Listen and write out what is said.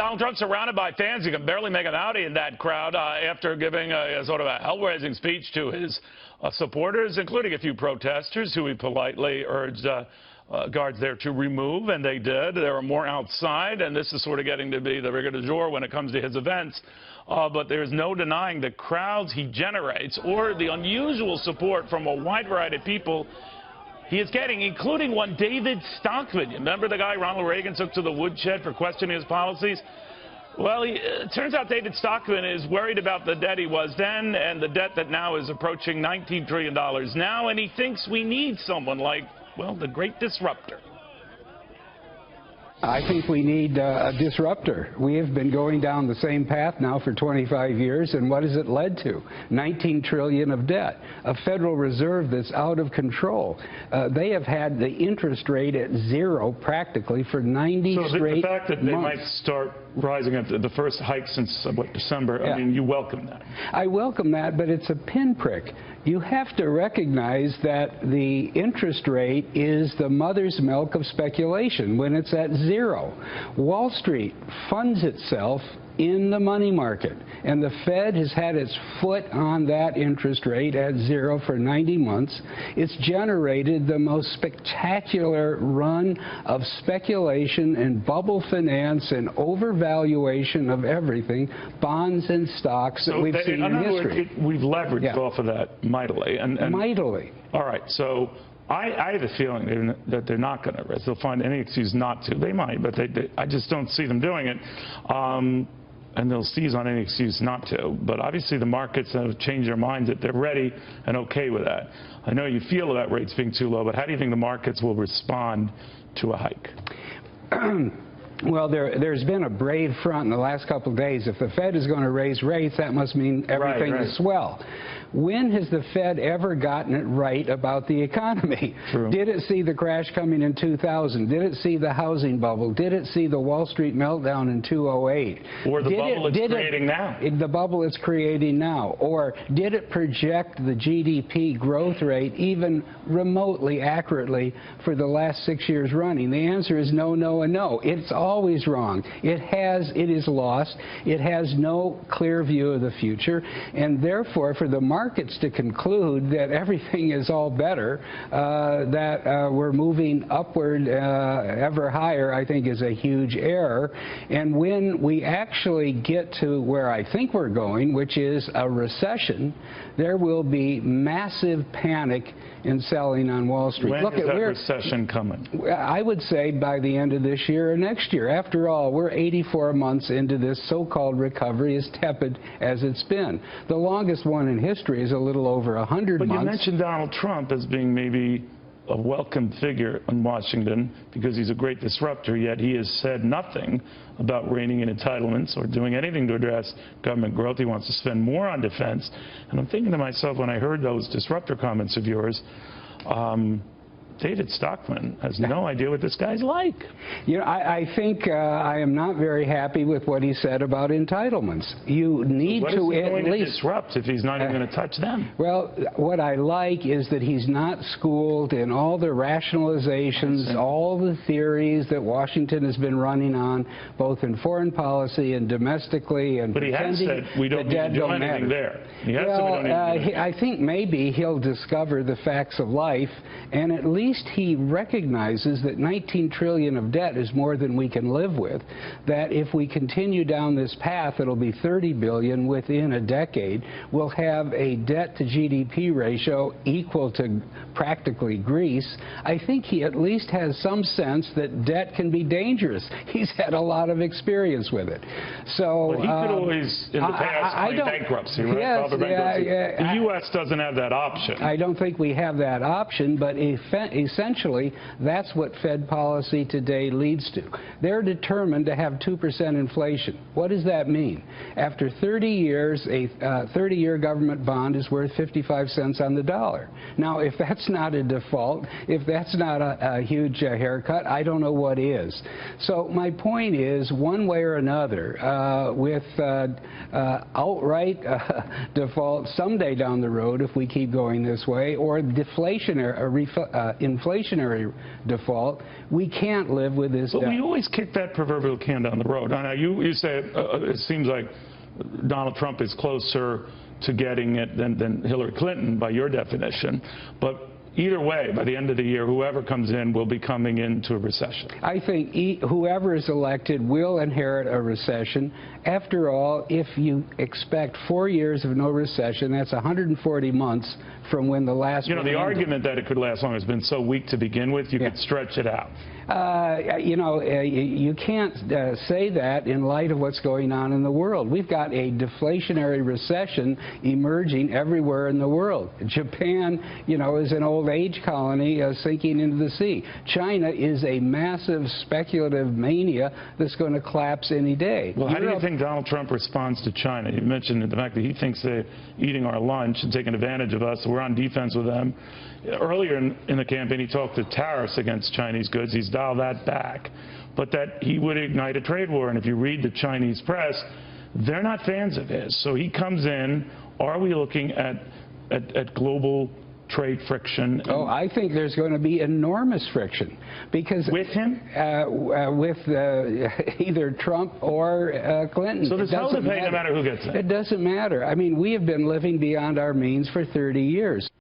Donald Trump surrounded by fans. You can barely make an outie in that crowd after giving a sort of a hell-raising speech to his supporters, including a few protesters who he politely urged guards there to remove, and they did. There were more outside, and this is sort of getting to be the rigueur du jour when it comes to his events. But there's no denying the crowds he generates or the unusual support from a wide variety of people he is getting, including one David Stockman. You remember the guy Ronald Reagan took to the woodshed for questioning his policies? Well, it turns out David Stockman is worried about the debt he was then and the debt that now is approaching $19 trillion now, and he thinks we need someone like, well, the great disruptor. I think we need a disruptor. We have been going down the same path now for 25 years, and what has it led to? $19 trillion of debt, a Federal Reserve that's out of control. They have had the interest rate at zero practically for 90 straight months. So the fact that they might start rising at the first hike since, what, December, I mean, you welcome that. I welcome that, but it's a pinprick. You have to recognize that the interest rate is the mother's milk of speculation when it's at zero. Wall Street funds itself in the money market, and the Fed has had its foot on that interest rate at zero for 90 months. It's generated the most spectacular run of speculation and bubble finance and overvaluation of everything, bonds and stocks, that we've seen in history. We've leveraged off of that mightily. Mightily. All right, so I have a feeling that they're not going to raise. They'll find any excuse not to. They might, but I just don't see them doing it. And they'll seize on any excuse not to. But obviously the markets have changed their minds that they're ready and okay with that. I know you feel about rates being too low, but how do you think the markets will respond to a hike? Well, there's been a brave front in the last couple of days. If the Fed is going to raise rates, that must mean everything is swell. When has the Fed ever gotten it right about the economy? True. Did it see the crash coming in 2000? Did it see the housing bubble? Did it see the Wall Street meltdown in 2008? Or the bubble it's creating now? The bubble it's creating now. Or did it project the GDP growth rate even remotely accurately for the last 6 years running? The answer is no, no, and no. It's always wrong. It is lost. It has no clear view of the future, and therefore for the markets to conclude that everything is all better, that we're moving upward ever higher, I think is a huge error. And when we actually get to where I think we're going, which is a recession, there will be massive panic in selling on Wall Street. When is that recession coming? I would say by the end of this year or next year. After all, we're 84 months into this so-called recovery, as tepid as it's been. The longest one in history is a little over 100 months. But you mentioned Donald Trump as being maybe a welcome figure in Washington because he's a great disruptor, yet he has said nothing about reining in entitlements or doing anything to address government growth. He wants to spend more on defense. And I'm thinking to myself, when I heard those disruptor comments of yours, David Stockman has no idea what this guy's like. You know, I think I am not very happy with what he said about entitlements. You need to at least... What is he going to disrupt if he's not even going to touch them? Well, what I like is that he's not schooled in all the rationalizations, all the theories that Washington has been running on, both in foreign policy and domestically, and but he has said we don't need to do anything there. I think maybe he'll discover the facts of life, and at least he recognizes that $19 trillion of debt is more than we can live with, that if we continue down this path, it'll be $30 billion within a decade. We'll have a debt to GDP ratio equal to practically Greece. I think he at least has some sense that debt can be dangerous. He's had a lot of experience with it. So but he could always, in the past, claim bankruptcy, right? Yes, the U.S. doesn't have that option. I don't think we have that option, but essentially, that's what Fed policy today leads to. They're determined to have 2% inflation. What does that mean? After 30 years, a 30-year government bond is worth 55 cents on the dollar. Now, if that's not a default, if that's not a huge haircut, I don't know what is. So my point is, one way or another, with outright default someday down the road, if we keep going this way, or deflationary inflationary default. We can't live with this. But we always kick that proverbial can down the road. Now, you say it seems like Donald Trump is closer to getting it than Hillary Clinton by your definition, but either way, by the end of the year, whoever comes in will be coming into a recession. I think whoever is elected will inherit a recession. After all, if you expect 4 years of no recession, that's 140 months from when the last one ended. Argument that it could last long has been so weak to begin with, you could stretch it out. You can't say that in light of what's going on in the world. We've got a deflationary recession emerging everywhere in the world. Japan, is an old age colony sinking into the sea. China is a massive speculative mania that's going to collapse any day. Well, how do you think Donald Trump responds to China? You mentioned the fact that he thinks they're eating our lunch and taking advantage of us. So we're on defense with them. Earlier in the campaign, he talked to tariffs against Chinese goods. He's dialed that back, but that he would ignite a trade war. And if you read the Chinese press, they're not fans of his. So he comes in. Are we looking at global trade friction? Oh, I think there's going to be enormous friction because with him, with either Trump or Clinton. So there's hell to pay no matter who gets it. It doesn't matter. I mean, we have been living beyond our means for 30 years.